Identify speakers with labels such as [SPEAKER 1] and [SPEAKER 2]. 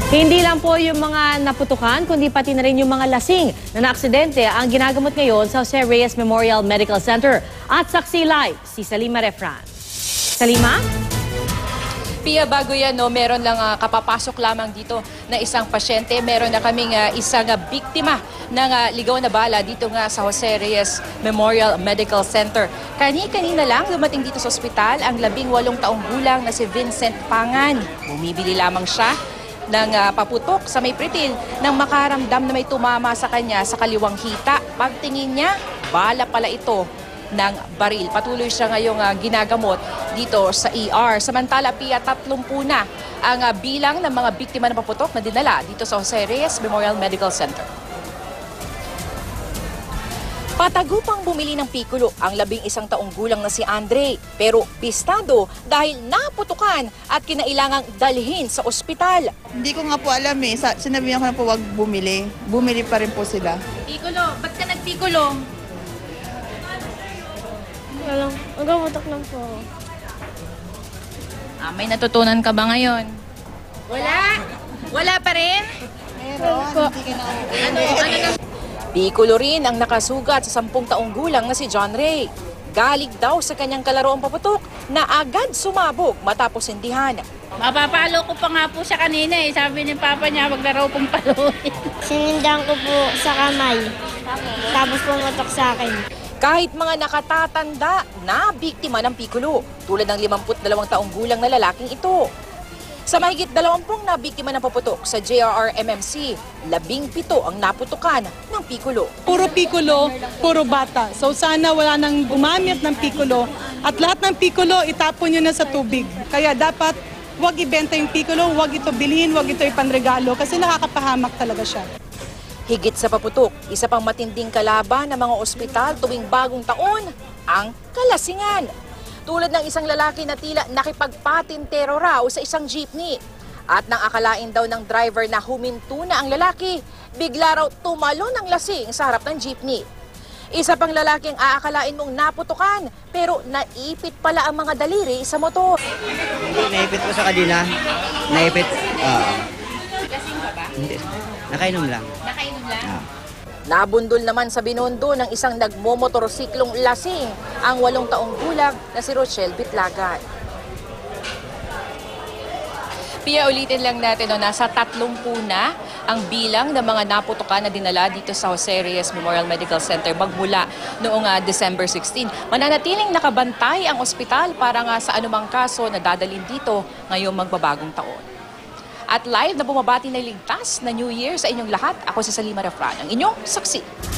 [SPEAKER 1] Hindi lang po yung mga naputukan, kundi pati na rin yung mga lasing na naaksidente ang ginagamot ngayon sa Jose Reyes Memorial Medical Center. At saksi live, si Salima Refran. Salima?
[SPEAKER 2] Pia, bago yan, no, meron lang kapapasok lamang dito na isang pasyente. Meron na kaming isang biktima ng ligaw na bala dito nga sa Jose Reyes Memorial Medical Center. Kanina lang dumating dito sa ospital ang 18 taong gulang na si Vincent Pangan. Bumibili lamang siya ng paputok sa may pritil nang makaramdam na may tumama sa kanya sa kaliwang hita. Pagtingin niya, bala pala ito ng baril. Patuloy siya ngayong ginagamot dito sa ER. Samantala, Pia, 30 na ang bilang ng mga biktima ng paputok na dinala dito sa Jose Reyes Memorial Medical Center. Patagupang bumili ng Piccolo ang 11 taong gulang na si Andre. Pero pistado dahil naputukan at kinailangang dalhin sa ospital.
[SPEAKER 3] Hindi ko nga po alam eh. Sinabihan ko na po wag bumili. Bumili pa rin po sila.
[SPEAKER 2] Piccolo, ba't ka nag-Piccolo?
[SPEAKER 4] Walang, magamutok lang po.
[SPEAKER 2] May natutunan ka ba ngayon? Wala? Wala pa rin?
[SPEAKER 3] Meron.
[SPEAKER 2] Ano? Piccolo rin ang nakasugat sa 10 taong gulang na si John Ray. Galig daw sa kanyang kalaroang paputok na agad sumabog matapos sindihan.
[SPEAKER 5] Mapapalo ko pa nga po siya kanina eh. Sabi ni Papa niya, wag na raw pong paluin.
[SPEAKER 4] Sinindahan ko po sa kamay. Tapos pumatok sa akin.
[SPEAKER 2] Kahit mga nakatatanda na biktima ng Piccolo, tulad ng 52 taong gulang na lalaking ito. Sa mahigit 20 na biktima ng paputok sa JRRMMC, 17 ang naputukan ng Piccolo.
[SPEAKER 6] Puro Piccolo, puro bata. So sana wala nang gumamit ng Piccolo at lahat ng Piccolo itapon nyo na sa tubig. Kaya dapat wag ibenta yung Piccolo, wag ito bilhin, wag ito ipanregalo kasi nakakapahamak talaga siya.
[SPEAKER 2] Higit sa paputok, isa pang matinding kalaban ng mga ospital tuwing bagong taon, ang kalasingan. Tulad ng isang lalaki na tila nakipagpatintero raw sa isang jeepney. At nang akalain daw ng driver na huminto na ang lalaki, bigla raw tumalon ang lasing sa harap ng jeepney. Isa pang lalaking aakalain mong naputukan, pero naipit pala ang mga daliri sa motor.
[SPEAKER 7] Hindi, naipit ko sa kanila. Naipit.
[SPEAKER 2] Lasing ka ba?
[SPEAKER 7] Hindi. Nakainom lang.
[SPEAKER 2] Nakainom lang? Nabundol naman sa binondo ng isang nagmomotorsiklong lasing ang 8 taong gulang na si Rochelle Bitlagan. Pia, ulitin lang natin, nasa 30 na ang bilang ng mga naputukan na dinala dito sa Jose Reyes Memorial Medical Center magmula noong December 16. Mananatiling nakabantay ang ospital para nga sa anumang kaso na dadalhin dito ngayong magbabagong taon. At live na bumabati na ligtas na New Year sa inyong lahat. Ako si Salima Refran, ang inyong saksi.